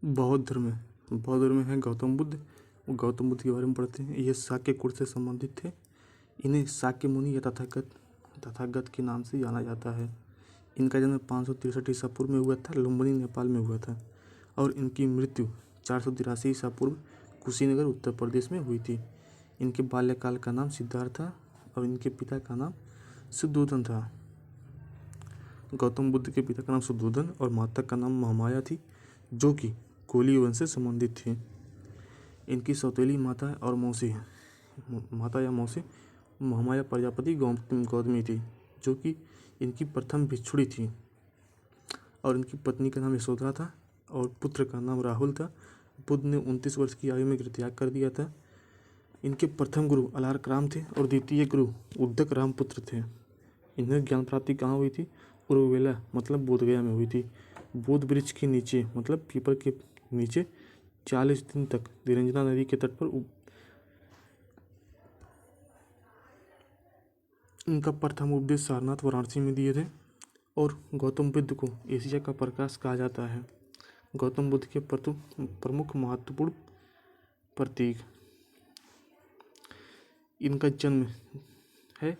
बौद्ध धर्म है गौतम बुद्ध। गौतम बुद्ध के बारे में पढ़ते हैं। ये शाक्य कुल से संबंधित थे। इन्हें शाक्य मुनि या तथागत के नाम से जाना जाता है। इनका जन्म 563 ईसा पूर्व में हुआ था, लुम्बिनी नेपाल में हुआ था और इनकी मृत्यु 483 ईसा पूर्व कुशीनगर उत्तर प्रदेश में हुई थी। इनके बाल्यकाल का नाम सिद्धार्थ था और इनके पिता का नाम शुद्धोधन था। गौतम बुद्ध के पिता का नाम शुद्धोधन और माता का नाम महामाया थी, जो कि कोली वंश से संबंधित थी। इनकी सौतेली माता और मौसी महामाया प्रजापति गौतमी थी, जो कि इनकी प्रथम भिक्षुणी थी और इनकी पत्नी का नाम यशोधरा था और पुत्र का नाम राहुल था। बुद्ध ने 29 वर्ष की आयु में गृहत्याग कर दिया था। इनके प्रथम गुरु अलारक राम थे और द्वितीय गुरु उद्दक राम पुत्र थे। इन्हें ज्ञान प्राप्ति कहाँ हुई थी? उर्वेला मतलब बोधगया में हुई थी। बोध वृक्ष के नीचे मतलब पीपल के नीचे 40 दिन तक निरंजना नदी के तट पर इनका प्रथम उपदेश सारनाथ वाराणसी में दिए थे और गौतम बुद्ध को एशिया का प्रकाश कहा जाता है। गौतम बुद्ध के प्रमुख महत्वपूर्ण प्रतीक। इनका जन्म है।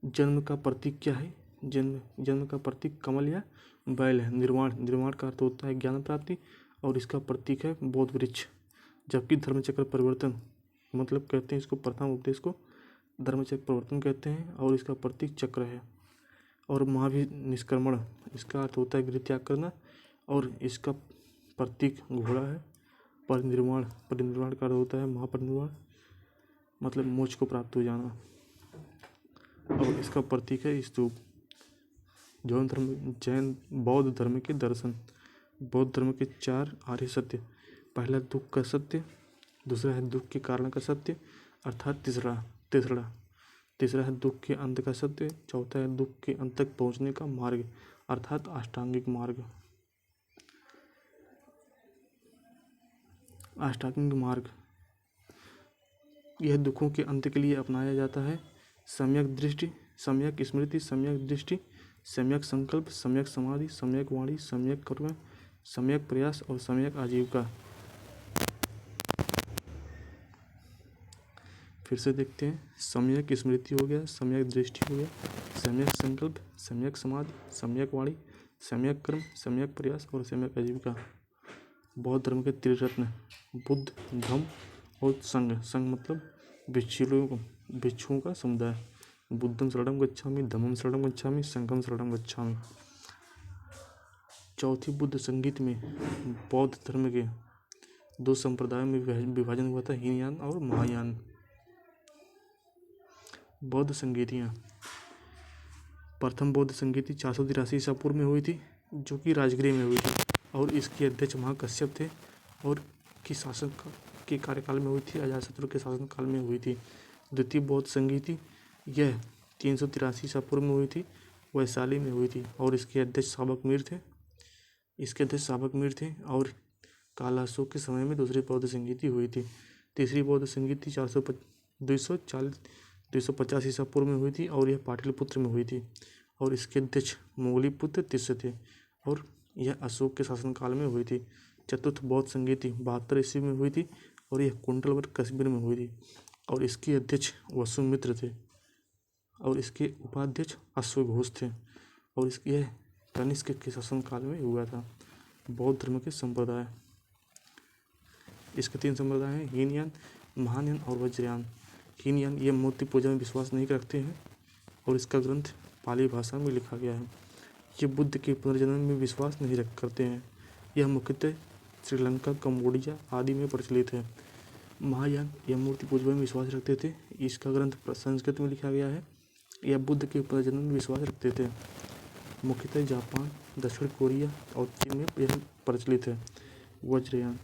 जन्म का प्रतीक क्या है? जन्म का प्रतीक कमल या बैल है। निर्वाण का अर्थ होता है ज्ञान प्राप्ति और इसका प्रतीक है बोध वृक्ष। जबकि धर्मचक्र परिवर्तन मतलब कहते हैं इसको, प्रथम उपदेश को धर्मचक्र परिवर्तन कहते हैं और इसका प्रतीक चक्र है। और महावीर निष्क्रमण इसका अर्थ होता है गृहत्याग करना और इसका प्रतीक घोड़ा है। परिनिर्वाण का अर्थ होता है महापरिनिर्वाण मतलब मोक्ष को प्राप्त हो जाना और इसका प्रतीक है स्तूप। बौद्ध धर्म के दर्शन। बौद्ध धर्म के 4 आर्य सत्य। पहला दुख का सत्य, दूसरा है दुख के कारण का सत्य अर्थात तीसरा है दुख के अंत का सत्य, चौथा है दुख के अंत तक पहुंचने का मार्ग अर्थात अष्टांगिक मार्ग। यह दुखों के अंत के लिए अपनाया जाता है। सम्यक दृष्टि, सम्यक स्मृति, सम्यक दृष्टि, सम्यक संकल्प, सम्यक समाधि, सम्यक वाणी, सम्यक कर्म, सम्यक प्रयास और सम्यक आजीविका। फिर से देखते हैं। सम्यक स्मृति हो गया, सम्यक दृष्टि हो गया, सम्यक संकल्प, सम्यक समाधि, सम्यक वाणी, सम्यक कर्म, सम्यक प्रयास और सम्यक आजीविका। बौद्ध धर्म के त्रिरत्न बुद्ध, धम्म और संघ। संघ मतलब भिक्षुओं का समुदाय। बुद्धं शरणं गच्छामि, धम्मं शरणं गच्छामि, संघं शरणं गच्छामि। चौथी बुद्ध संगीत में बौद्ध धर्म के 2 संप्रदायों में विभाजन हुआ था, हीनयान और महायान। बौद्ध संगीतियाँ। प्रथम बौद्ध संगीति 483 ईसा पूर्व में हुई थी, जो कि राजगृह में हुई थी और इसके अध्यक्ष महाकश्यप थे और की शासन के कार्यकाल में हुई थी, अजातशत्रु के शासनकाल में हुई थी। द्वितीय बौद्ध संगीति यह 383 ईसा पूर्व में हुई थी, वैशाली में हुई थी और इसके अध्यक्ष साबक मीर थे और कालाशोक के समय में दूसरी बौद्ध संगीति हुई थी। तीसरी बौद्ध संगीति 250 ईसा पूर्व में हुई थी और यह पाटलिपुत्र में हुई थी और इसके अध्यक्ष मोगलीपुत्र तिस्य थे और यह अशोक के शासनकाल में हुई थी। चतुर्थ बौद्ध संगीति 72 ईस्वी में हुई थी और यह कुंडलवर कश्मीर में हुई थी और इसके अध्यक्ष वसुमित्र थे और इसके उपाध्यक्ष अश्वघोष थे और यह कनिष्क के शासनकाल में हुआ था। बौद्ध धर्म के संप्रदाय। इसके 3 संप्रदाय हैं, हीनयान, महायान और वज्रयान। हीनयान ये मूर्ति पूजा में विश्वास नहीं रखते हैं और इसका ग्रंथ पाली भाषा में लिखा गया है। ये बुद्ध के पुनर्जन्म में विश्वास नहीं करते हैं। यह मुख्यतः श्रीलंका, कंबोडिया आदि में प्रचलित है। महायान यह मूर्ति पूजा में विश्वास रखते थे। इसका ग्रंथ संस्कृत में लिखा गया है। यह बुद्ध के पुनर्जन्म में विश्वास रखते थे। मुख्यतः जापान, दक्षिण कोरिया और चीन में यह प्रचलित है। वज्रयान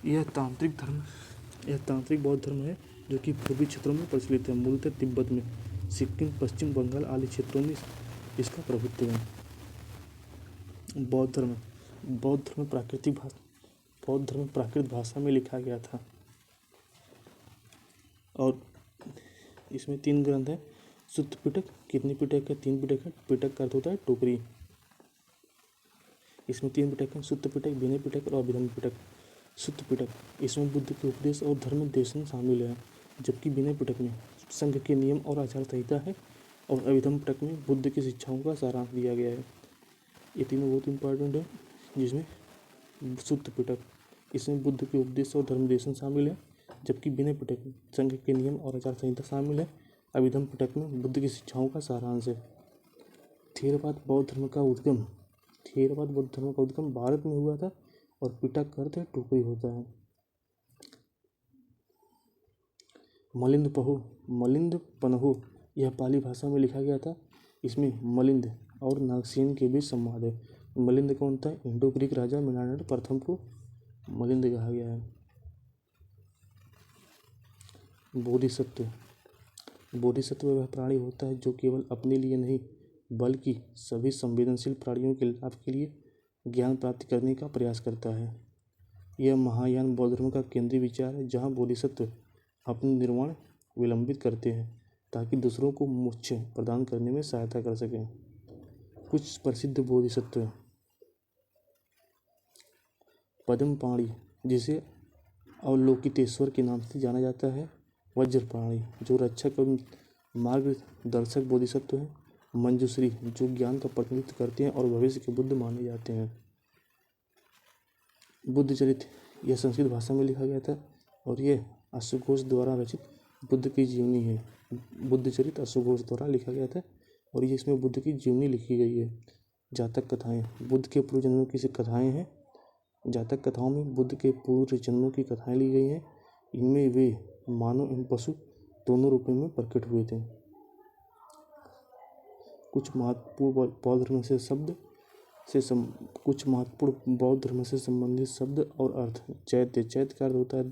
यह तांत्रिक बौद्ध धर्म है जो कि पूर्वी क्षेत्रों में प्रचलित है। मूलतः तिब्बत में, सिक्किम, पश्चिम बंगाल आदि क्षेत्रों में इसका प्रभुत्व है। बौद्ध धर्म प्राकृत भाषा में लिखा गया था और इसमें 3 ग्रंथ हैं। सुत्त पिटक। कितने पिटक है? 3 पिटक है। पिटक का अर्थ होता है टोकरी। इसमें 3 पिटक हैं, सुत्त पिटक, विनय पिटक और अभिधम्म पिटक। सुत्त पिटक, इसमें बुद्ध के उपदेश और धर्म देशन शामिल है, जबकि विनय पिटक में संघ के नियम और आचार संहिता है और अभिधम्म पिटक में बुद्ध की शिक्षाओं का सारांश दिया गया है। ये तीनों बहुत इंपॉर्टेंट है। जिसमें सुत्त पिटक, इसमें बुद्ध के उपदेश और धर्म देशन शामिल है, जबकि विनय पिटक में संघ के नियम और आचार संहिता शामिल है। अभिधम्म पिटक में बुद्ध की शिक्षाओं का सारांश है। थेरवाद बौद्ध धर्म का उद्गम, थेरवाद बौद्ध धर्म का उद्गम भारत में हुआ था और पिटक का अर्थ टोकरी होता है। मलिंद पहु, मलिंद पनहु, यह पाली भाषा में लिखा गया था। इसमें मलिंद और नागसेन के बीच संवाद है। मलिंद कौन था? इंडो ग्रीक राजा मेनांडर प्रथम को मलिंद कहा गया है। बोधिसत्व, बोधिसत्व वह प्राणी होता है जो केवल अपने लिए नहीं बल्कि सभी संवेदनशील प्राणियों के लाभ के लिए ज्ञान प्राप्त करने का प्रयास करता है। यह महायान बौद्ध धर्म का केंद्रीय विचार है, जहाँ बोधिसत्व अपने निर्वाण विलंबित करते हैं ताकि दूसरों को मोक्ष प्रदान करने में सहायता कर सकें। कुछ प्रसिद्ध बोधिसत्व: पद्मपाणि, जिसे अवलोकितेश्वर के नाम से जाना जाता है। वज्रपाणि, जो रक्षक और मार्गदर्शक बोधिसत्व हैं। मंजूश्री, जो ज्ञान का प्रतिनिधित्व करते हैं और भविष्य के बुद्ध माने जाते हैं। बुद्ध चरित्र, यह संस्कृत भाषा में लिखा गया था और यह अश्वघोष द्वारा रचित बुद्ध की जीवनी है। बुद्ध चरित्र अश्वघोष द्वारा लिखा गया था और ये इसमें बुद्ध की जीवनी लिखी गई है। जातक कथाएं, बुद्ध के पूर्व जन्मों की कथाएं हैं। जातक कथाओं में बुद्ध के पूर्व जन्मों की कथाएं ली गई हैं। इनमें वे मानव एवं पशु दोनों रूपों में प्रकट हुए थे। कुछ महत्वपूर्ण बौद्ध धर्म से संबंधित शब्द और अर्थ। चैत्य, चैत्य का अर्थ होता है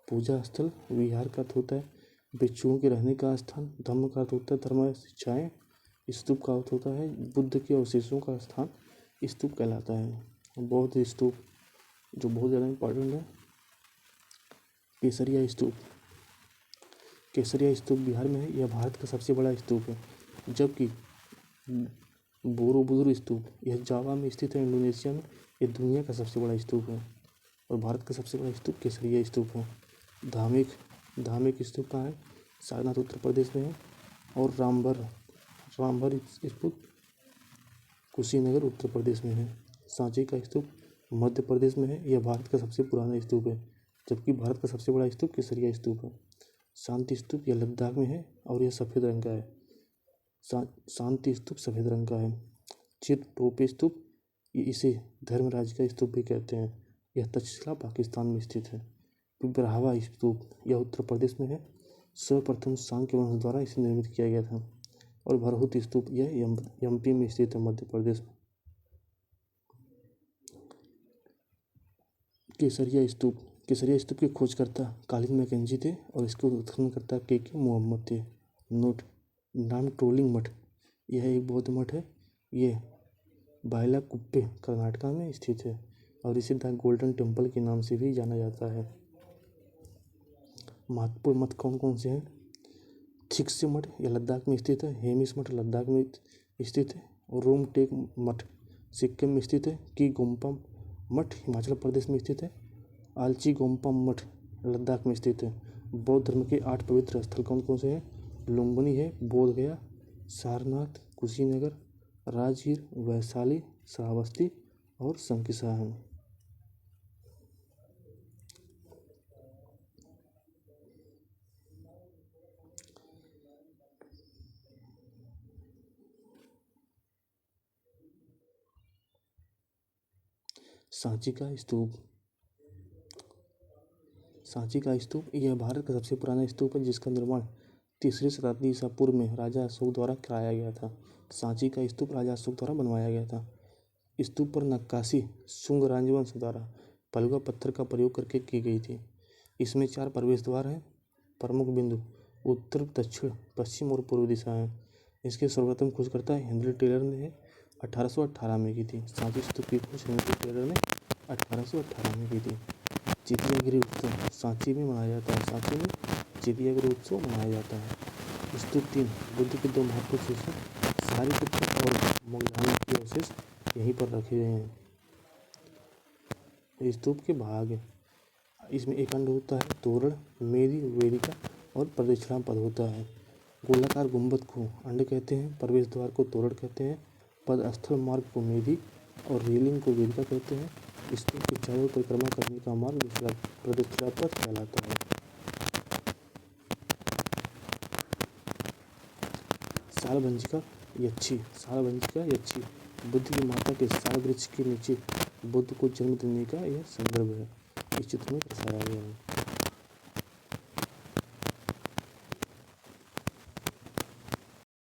पूजा स्थल। विहार का अर्थ होता है भिक्षुओं के रहने का स्थान। धम्म का अर्थ होता है धर्म शिक्षाएं। स्तूप का अर्थ होता है बुद्ध के अवशेषों का स्थान, स्तूप कहलाता है। बौद्ध स्तूप जो बहुत ज़्यादा इम्पोर्टेंट है। केसरिया स्तूप, केसरिया स्तूप बिहार में है। यह भारत का सबसे बड़ा स्तूप है, जबकि बोरोबुदुर स्तूप यह जावा में स्थित है, इंडोनेशिया में। यह दुनिया का सबसे बड़ा स्तूप है और भारत का सबसे बड़ा स्तूप केसरिया स्तूप है। धार्मिक, धार्मिक स्तूप कहाँ है? सारनाथ उत्तर प्रदेश में है और रामभर स्तूप कुशीनगर उत्तर प्रदेश में है। सांची का स्तूप मध्य प्रदेश में है। यह भारत का सबसे पुराना स्तूप है, जबकि भारत का सबसे बड़ा स्तूप केसरिया स्तूप है। शांति स्तूप यह लद्दाख में है और यह सफ़ेद रंग का है। शांति स्तूप सफ़ेद रंग का है। चिरटोपे स्तूप, इसे धर्मराज का स्तूप भी कहते हैं। यह तक्षशिला पाकिस्तान में स्थित है। पिपरावा स्तूप यह उत्तर प्रदेश में है। सर्वप्रथम सांक्य वंश द्वारा इसे निर्मित किया गया था। और भरहुत स्तूप यह एमपी में स्थित है, मध्य प्रदेश में। केसरिया स्तूप, केसरिया स्तूप के खोजकर्ता कालिन मैकेंजी थे और इसके उत्खननकर्ता के मोहम्मद थे। नोट: नाम ट्रोलिंग मठ, यह एक बौद्ध मठ है। ये बायलाकुप्पे कर्नाटका में स्थित है और इसे द गोल्डन टेम्पल के नाम से भी जाना जाता है। महत्वपूर्ण मठ कौन कौन से हैं? थिक्से मठ यह लद्दाख में स्थित है। हेमिस मठ लद्दाख में स्थित है। रोमटेक मठ सिक्किम में स्थित है। की गोम्पम मठ हिमाचल प्रदेश में स्थित है। आलची गोम्पम मठ लद्दाख में स्थित है। बौद्ध धर्म के 8 पवित्र स्थल कौन कौन से हैं? लुम्बिनी है, बोध गया, सारनाथ, कुशीनगर, राजगीर, वैशाली, श्रावस्ती और संकिसा है। सांची का स्तूप, सांची का स्तूप यह भारत का सबसे पुराना स्तूप है, जिसका निर्माण 3री शताब्दी ईसा पूर्व में राजा अशोक द्वारा कराया गया था। सांची का स्तूप राजा अशोक द्वारा बनवाया गया था। स्तूप पर नक्काशी शुंग राजवंश द्वारा पलुआ पत्थर का प्रयोग करके की गई थी। इसमें 4 प्रवेश द्वार हैं। प्रमुख बिंदु उत्तर, दक्षिण, पश्चिम और पूर्व दिशा हैं। इसके सर्वप्रथम खोजकर्ता हेनरी टेलर ने 1818 में की थी। सांची स्तूप की खोज हेनरी टेलर ने 1818 में की थी। चेतियागिरी उत्सव सांची में मनाया जाता है। सांची में चेतियागिरी उत्सव मनाया जाता है। स्तूप 3 बुद्ध के 2 महत्वपूर्ण शिष्य सारिपुत्र और मोगलानी के अवशेष यहीं पर रखे गए हैं। स्तूप के भाग हैं। इसमें एक खंड होता है तोरण, मेरी, वेदिका और प्रदक्षिणा पद होता है। गोलाकार गुंबद को अंड कहते हैं, प्रवेश द्वार को तोरण कहते हैं, पद स्थल मार्ग को मेदी और रेलिंग को वेदिका कहते हैं। स्तूप के चारों ओर परिक्रमा करने का मार्ग प्रदक्षिणा पथ कहलाता है। सालभंजिका यक्षी बुद्ध की माता के साल वृक्ष के नीचे बुद्ध को जन्म देने का यह संदर्भ है। इस चित्र में दर्शाया गया है।